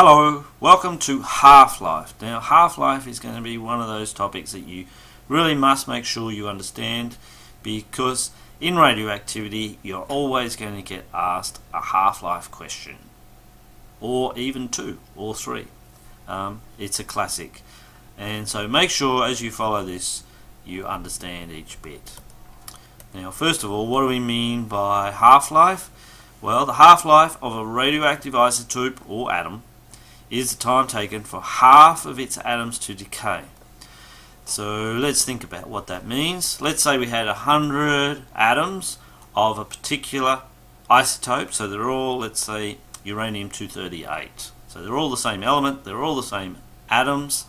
Hello, welcome to half-life. Now, half-life is going to be one of those topics that you really must make sure you understand, because in radioactivity you're always going to get asked a half-life question, or even two or three. It's a classic, and so make sure as you follow this you understand each bit. Now, first of all, what do we mean by half-life? Well, the half-life of a radioactive isotope or atom is the time taken for half of its atoms to decay. So let's think about what that means. Let's say we had 100 atoms of a particular isotope, so they're all, let's say, uranium-238. So they're all the same element, they're all the same atoms,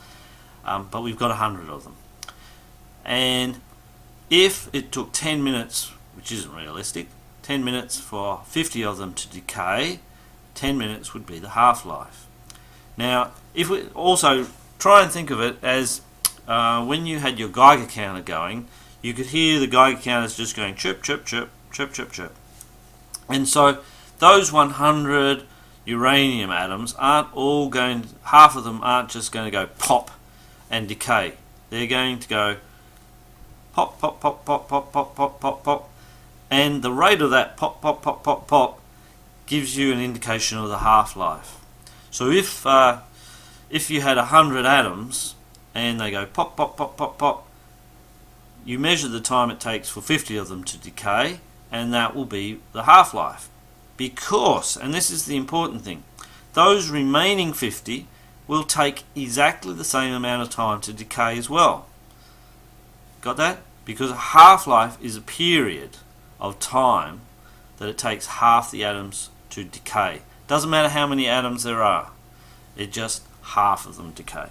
but we've got 100 of them. And if it took 10 minutes, which isn't realistic, 10 minutes for 50 of them to decay, 10 minutes would be the half-life. Now, if we also try and think of it as when you had your Geiger counter going, you could hear the Geiger counters just going chirp, chirp, chirp, chirp, chirp, chirp. And so those 100 uranium atoms aren't all going, half of them aren't just going to go pop and decay. They're going to go pop, pop, pop, pop, pop, pop, pop, pop, pop. And the rate of that pop, pop, pop, pop, pop gives you an indication of the half-life. So if you had 100 atoms and they go pop, pop, pop, pop, pop, you measure the time it takes for 50 of them to decay, and that will be the half-life. Because, and this is the important thing, those remaining 50 will take exactly the same amount of time to decay as well. Got that? Because a half-life is a period of time that it takes half the atoms to decay. Doesn't matter how many atoms there are, it just half of them decay.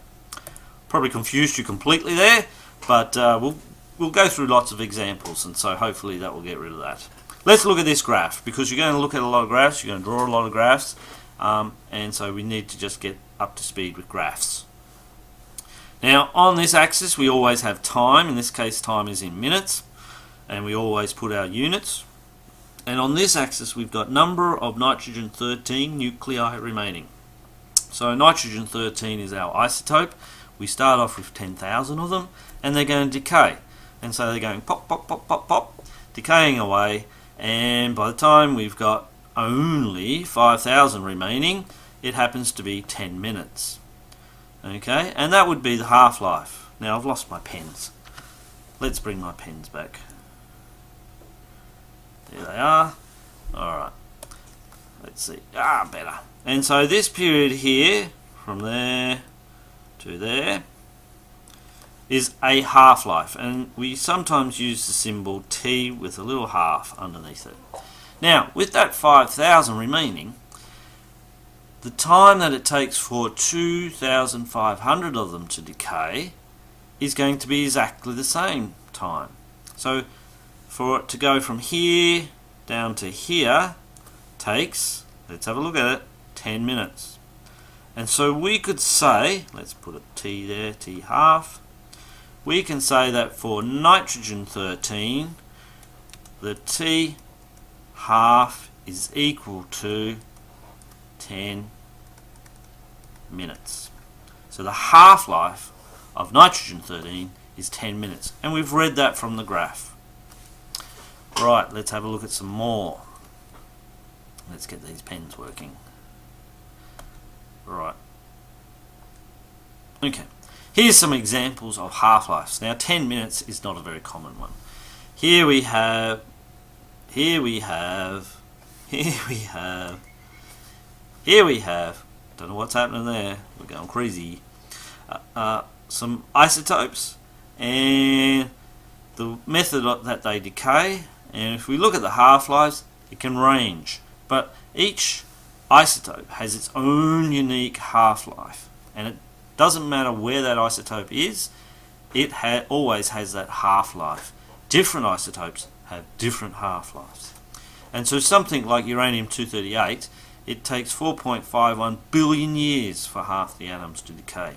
Probably confused you completely there, but we'll go through lots of examples, and so hopefully that will get rid of that. Let's look at this graph, because you're going to look at a lot of graphs, you're going to draw a lot of graphs, and so we need to just get up to speed with graphs. Now, on this axis we always have time. In this case, time is in minutes, and we always put our units. And on this axis we've got number of nitrogen-13 nuclei remaining. So nitrogen-13 is our isotope. We start off with 10,000 of them, and they're going to decay. And so they're going pop, pop, pop, pop, pop, decaying away, and by the time we've got only 5,000 remaining, it happens to be 10 minutes. Okay, and that would be the half-life. Now, I've lost my pens. Let's bring my pens back. There they are. Alright. Let's see. Better. And so this period here, from there to there, is a half-life. And we sometimes use the symbol T with a little half underneath it. Now, with that 5,000 remaining, the time that it takes for 2,500 of them to decay is going to be exactly the same time. So for it to go from here down to here takes, let's have a look at it, 10 minutes. And so we could say, let's put a T there, T half, we can say that for nitrogen-13, the T half is equal to 10 minutes. So the half-life of nitrogen-13 is 10 minutes. And we've read that from the graph. Right, let's have a look at some more. Let's get these pens working. Right. Okay. Here's some examples of half-lives. Now, 10 minutes is not a very common one. Here we have, don't know what's happening there, we're going crazy, some isotopes and the method that they decay. And if we look at the half-lives, it can range, but each isotope has its own unique half-life, and it doesn't matter where that isotope is, it always has that half-life. Different isotopes have different half-lives. And so something like uranium-238, it takes 4.51 billion years for half the atoms to decay.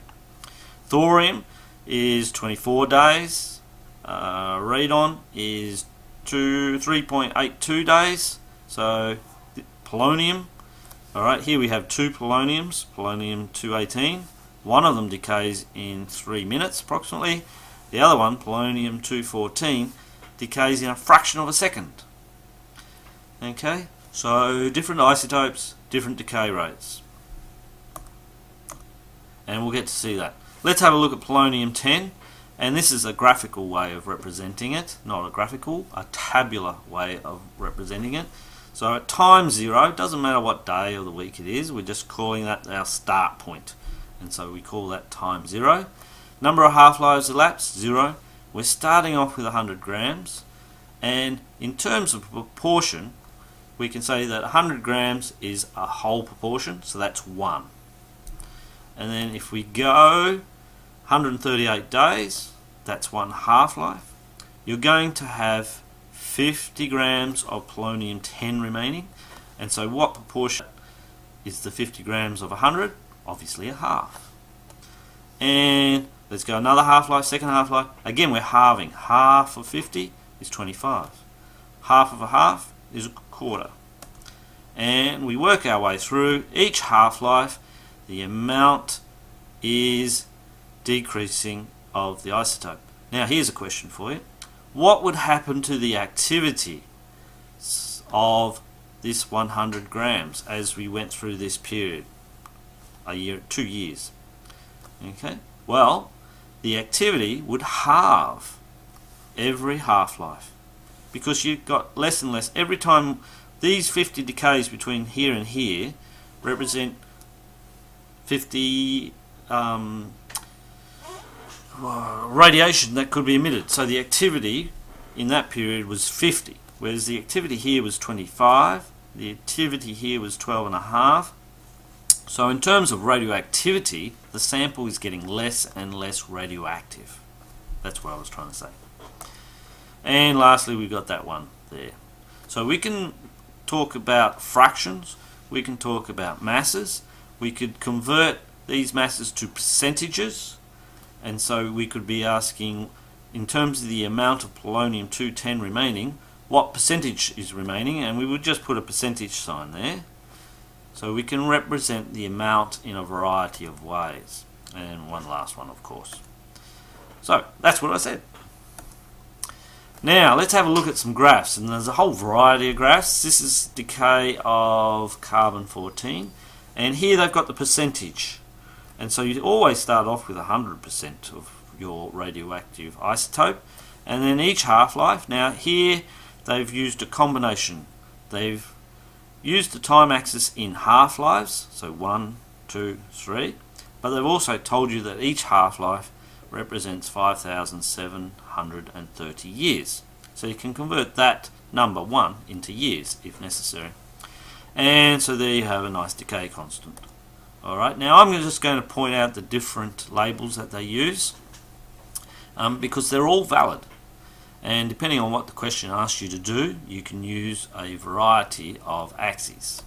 Thorium is 24 days. Radon is 3.82 days. So polonium Alright, here we have two poloniums, polonium-218. One of them decays in 3 minutes approximately. The other one, polonium-214, decays in a fraction of a second. Okay, so different isotopes, different decay rates. And we'll get to see that. Let's have a look at polonium-10, and this is a graphical way of representing it, not a graphical, a tabular way of representing it. So at time 0, doesn't matter what day of the week it is, we're just calling that our start point. And so we call that time 0. Number of half-lives elapsed, 0. We're starting off with 100 grams. And in terms of proportion, we can say that 100 grams is a whole proportion, so that's 1. And then if we go 138 days, that's 1 half-life. You're going to have 50 grams of polonium-10 remaining. And so what proportion is the 50 grams of 100? Obviously a half. And let's go another half-life, second half-life. Again, we're halving. Half of 50 is 25. Half of a half is a quarter. And we work our way through. Each half-life, the amount is decreasing of the isotope. Now here's a question for you. What would happen to the activity of this 100 grams as we went through this period? A year, 2 years. Okay. Well, the activity would halve every half-life because you've got less and less. Every time these 50 decays between here and here represent 50 radiation that could be emitted. So the activity in that period was 50, whereas the activity here was 25. The activity here was 12.5. So in terms of radioactivity, the sample is getting less and less radioactive. That's what I was trying to say. And lastly, we've got that one there. So we can talk about fractions, we can talk about masses, we could convert these masses to percentages, and so we could be asking, in terms of the amount of polonium-210 remaining, what percentage is remaining, and we would just put a percentage sign there. So we can represent the amount in a variety of ways. And one last one, of course. So that's what I said. Now let's have a look at some graphs, and there's a whole variety of graphs. This is decay of carbon-14, and here they've got the percentage. And so you always start off with 100% of your radioactive isotope, and then each half-life. Now here they've used a combination. They've used the time axis in half-lives, so 1, 2, 3, but they've also told you that each half-life represents 5,730 years. So you can convert that number 1 into years if necessary. And so there you have a nice decay constant. Alright, now I'm just going to point out the different labels that they use because they're all valid. And depending on what the question asks you to do, you can use a variety of axes.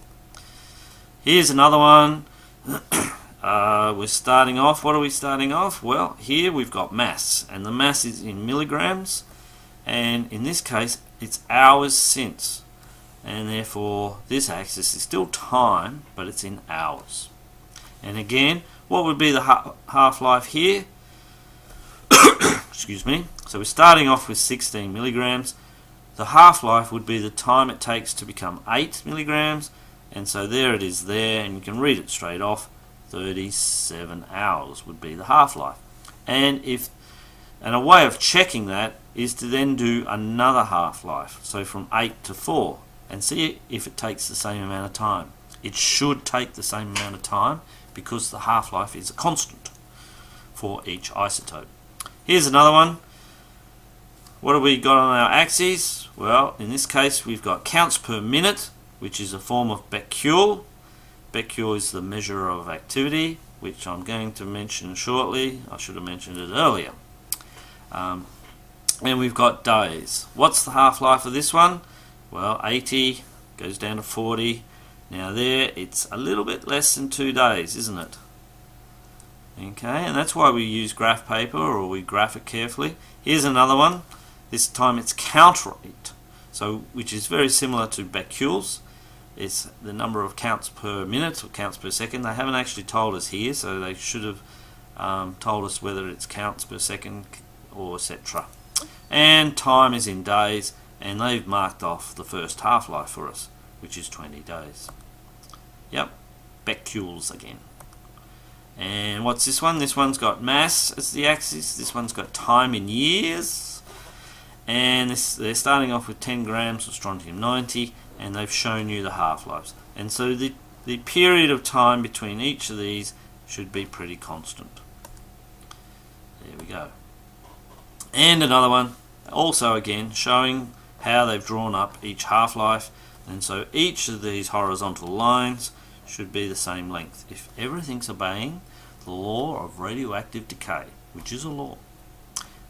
Here's another one. We're starting off. What are we starting off? Well, here we've got mass, and the mass is in milligrams, and in this case it's hours since, and therefore this axis is still time, but it's in hours. And again, what would be the half-life here? Excuse me. So we're starting off with 16 milligrams. The half-life would be the time it takes to become 8 milligrams, and so there it is there, and you can read it straight off. 37 hours would be the half-life. And a way of checking that is to then do another half-life, so from 8 to 4, and see if it takes the same amount of time. It should take the same amount of time because the half-life is a constant for each isotope. Here's another one. What have we got on our axes? Well, in this case we've got counts per minute, which is a form of becquerel. Becquerel is the measure of activity, which I'm going to mention shortly. I should have mentioned it earlier. And we've got days. What's the half-life of this one? Well, 80 goes down to 40. Now there, it's a little bit less than 2 days, isn't it? Okay, and that's why we use graph paper, or we graph it carefully. Here's another one. This time it's count rate, so which is very similar to becquerels. It's the number of counts per minute or counts per second. They haven't actually told us here, so they should have told us whether it's counts per second or etc. And time is in days, and they've marked off the first half-life for us, which is 20 days. Yep, becquerels again. And what's this one? This one's got mass as the axis. This one's got time in years. And they're starting off with 10 grams of strontium-90, and they've shown you the half-lives. And so the period of time between each of these should be pretty constant. There we go. And another one, also again, showing how they've drawn up each half-life. And so each of these horizontal lines should be the same length if everything's obeying the law of radioactive decay, which is a law.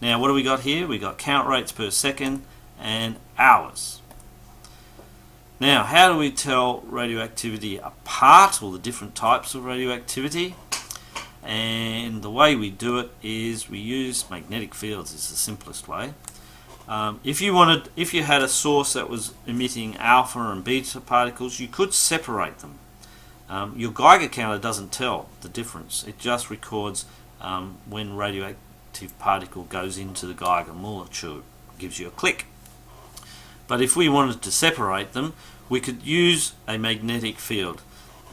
Now what do we got here? We got count rates per second and hours. Now how do we tell radioactivity apart, or the different types of radioactivity? And the way we do it is we use magnetic fields. Is the simplest way. If you had a source that was emitting alpha and beta particles, you could separate them. Your Geiger counter doesn't tell the difference. It just records when radioactive particle goes into the Geiger molecule. It gives you a click. But if we wanted to separate them, we could use a magnetic field,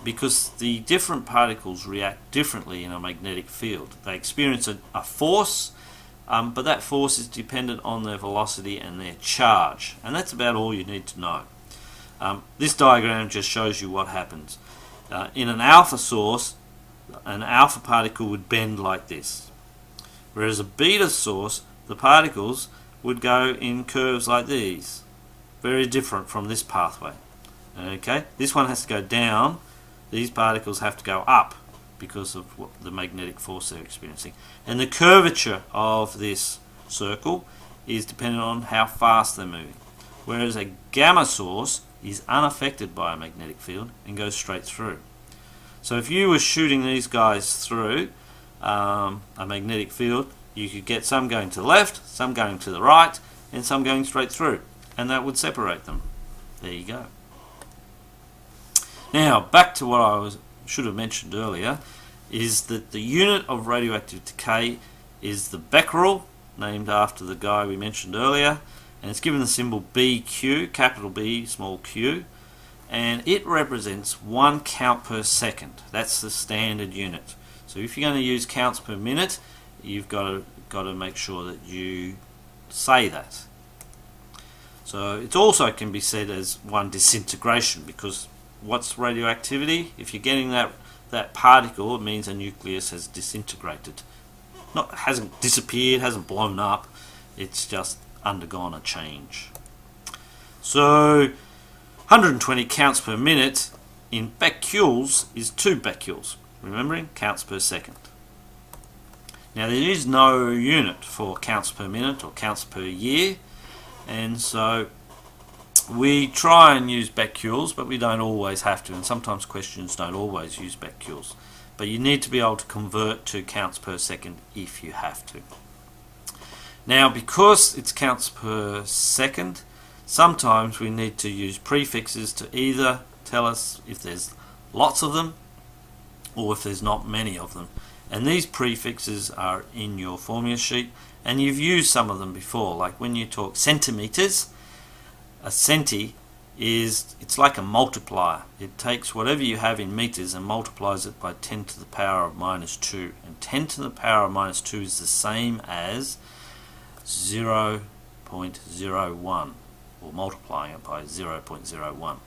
because the different particles react differently in a magnetic field. They experience a force, but that force is dependent on their velocity and their charge, and that's about all you need to know. This diagram just shows you what happens. In an alpha source, an alpha particle would bend like this, whereas a beta source, the particles would go in curves like these. Very different from this pathway. Okay, this one has to go down, these particles have to go up because of the magnetic force they're experiencing. And the curvature of this circle is dependent on how fast they're moving. Whereas a gamma source is unaffected by a magnetic field and goes straight through. So if you were shooting these guys through a magnetic field, you could get some going to the left, some going to the right, and some going straight through, and that would separate them. There you go. Now back to what I should have mentioned earlier, is that the unit of radioactive decay is the becquerel, named after the guy we mentioned earlier, and it's given the symbol BQ, capital B, small q, and it represents 1 count per second. That's the standard unit. So if you're going to use counts per minute, you've got to make sure that you say that. So it also can be said as 1 disintegration, because what's radioactivity? If you're getting that particle, it means a nucleus has disintegrated. Hasn't disappeared, hasn't blown up, it's just undergone a change. So 120 counts per minute in becquerels is 2 becquerels, remembering counts per second. Now there is no unit for counts per minute or counts per year, and so we try and use becquerels, but we don't always have to, and sometimes questions don't always use becquerels. But you need to be able to convert to counts per second if you have to. Now, because it's counts per second, sometimes we need to use prefixes to either tell us if there's lots of them or if there's not many of them. And these prefixes are in your formula sheet, and you've used some of them before, like when you talk centimeters. A centi it's like a multiplier. It takes whatever you have in meters and multiplies it by 10 to the power of minus 2. And 10 to the power of minus 2 is the same as 0.01, or multiplying it by 0.01.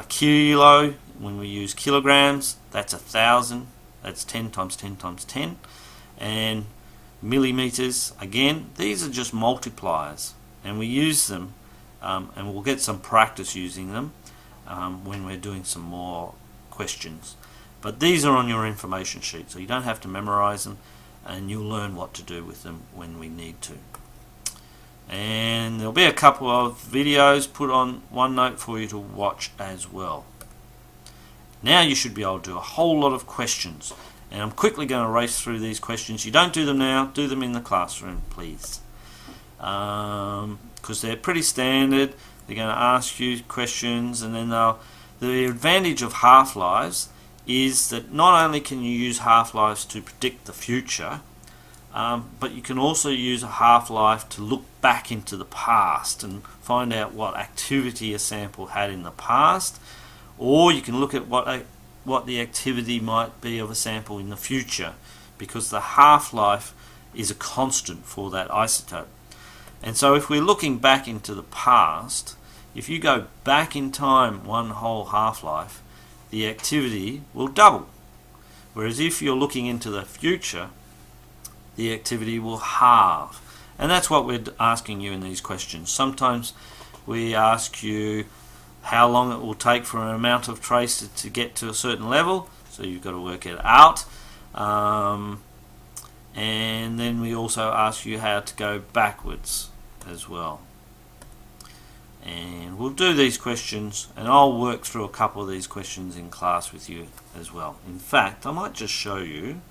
Kilo, when we use kilograms, that's 1,000. That's 10 times 10 times 10. And millimeters, again, these are just multipliers, and we use them. And we'll get some practice using them when we're doing some more questions. But these are on your information sheet, so you don't have to memorize them, and you'll learn what to do with them when we need to. And there'll be a couple of videos put on OneNote for you to watch as well. Now you should be able to do a whole lot of questions, and I'm quickly going to race through these questions. You don't do them now, do them in the classroom, please. Because they're pretty standard. They're going to ask you questions, and then the advantage of half-lives is that not only can you use half-lives to predict the future, but you can also use a half-life to look back into the past and find out what activity a sample had in the past, or you can look at what the activity might be of a sample in the future, because the half-life is a constant for that isotope. And so if we're looking back into the past, if you go back in time one whole half-life, the activity will double. Whereas if you're looking into the future, the activity will halve. And that's what we're asking you in these questions. Sometimes we ask you how long it will take for an amount of trace to get to a certain level, so you've got to work it out. And then we also ask you how to go backwards as well. And we'll do these questions, and I'll work through a couple of these questions in class with you as well. In fact, I might just show you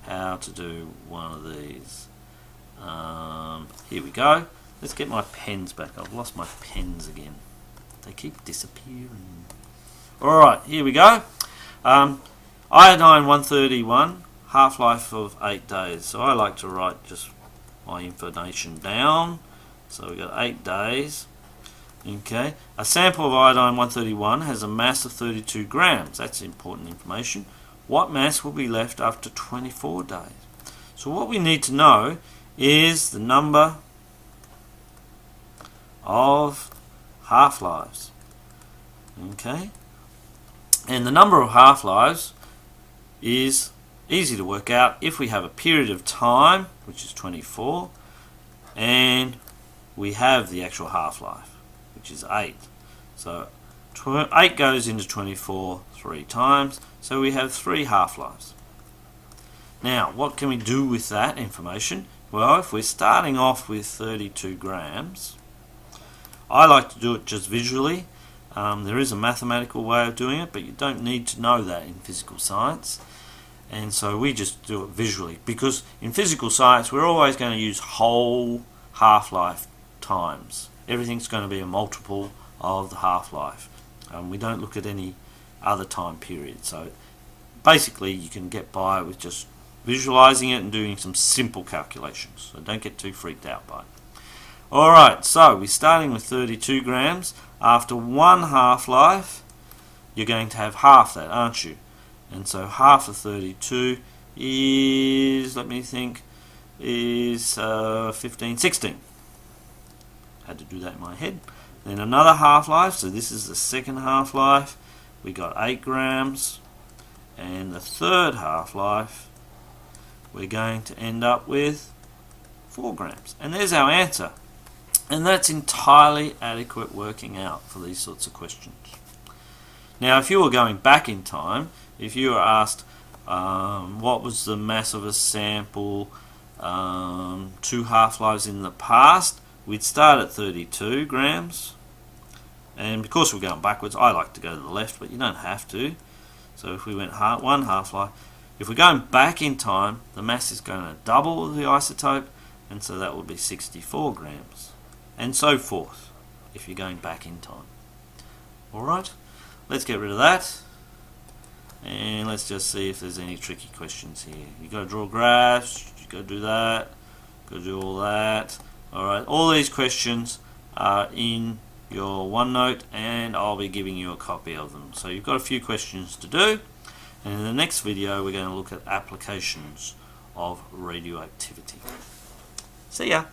how to do one of these. Here we go. Let's get my pens back. I've lost my pens again. They keep disappearing. Alright, here we go. Iodine 131, half-life of 8 days. So I like to write just my information down. So we've got 8 days. Okay, a sample of iodine 131 has a mass of 32 grams. That's important information. What mass will be left after 24 days? So what we need to know is the number of half-lives. Okay, and the number of half-lives is easy to work out if we have a period of time, which is 24, and we have the actual half-life, which is 8. So 8 goes into 24 3 times, so we have 3 half-lives. Now, what can we do with that information? Well, if we're starting off with 32 grams, I like to do it just visually. There is a mathematical way of doing it, but you don't need to know that in physical science. And so we just do it visually, because in physical science we're always going to use whole half-life times. Everything's going to be a multiple of the half-life. We don't look at any other time period. So basically you can get by with just visualizing it and doing some simple calculations. So don't get too freaked out by it. Alright, so we're starting with 32 grams. After one half-life, you're going to have half that, aren't you? And so half of 32 is, let me think, is 15, 16. Had to do that in my head. Then another half-life, so this is the second half-life. We got 8 grams. And the third half-life, we're going to end up with 4 grams. And there's our answer. And that's entirely adequate working out for these sorts of questions. Now, if you were going back in time, if you were asked what was the mass of a sample 2 half-lives in the past, we'd start at 32 grams. And because we're going backwards, I like to go to the left, but you don't have to. So if we went one half-life, if we're going back in time, the mass is going to double the isotope, and so that would be 64 grams. And so forth, if you're going back in time. Alright, let's get rid of that. And let's just see if there's any tricky questions here. You've got to draw graphs, you've got to do that, got to do all that. Alright, all these questions are in your OneNote, and I'll be giving you a copy of them. So you've got a few questions to do, and in the next video we're going to look at applications of radioactivity. See ya!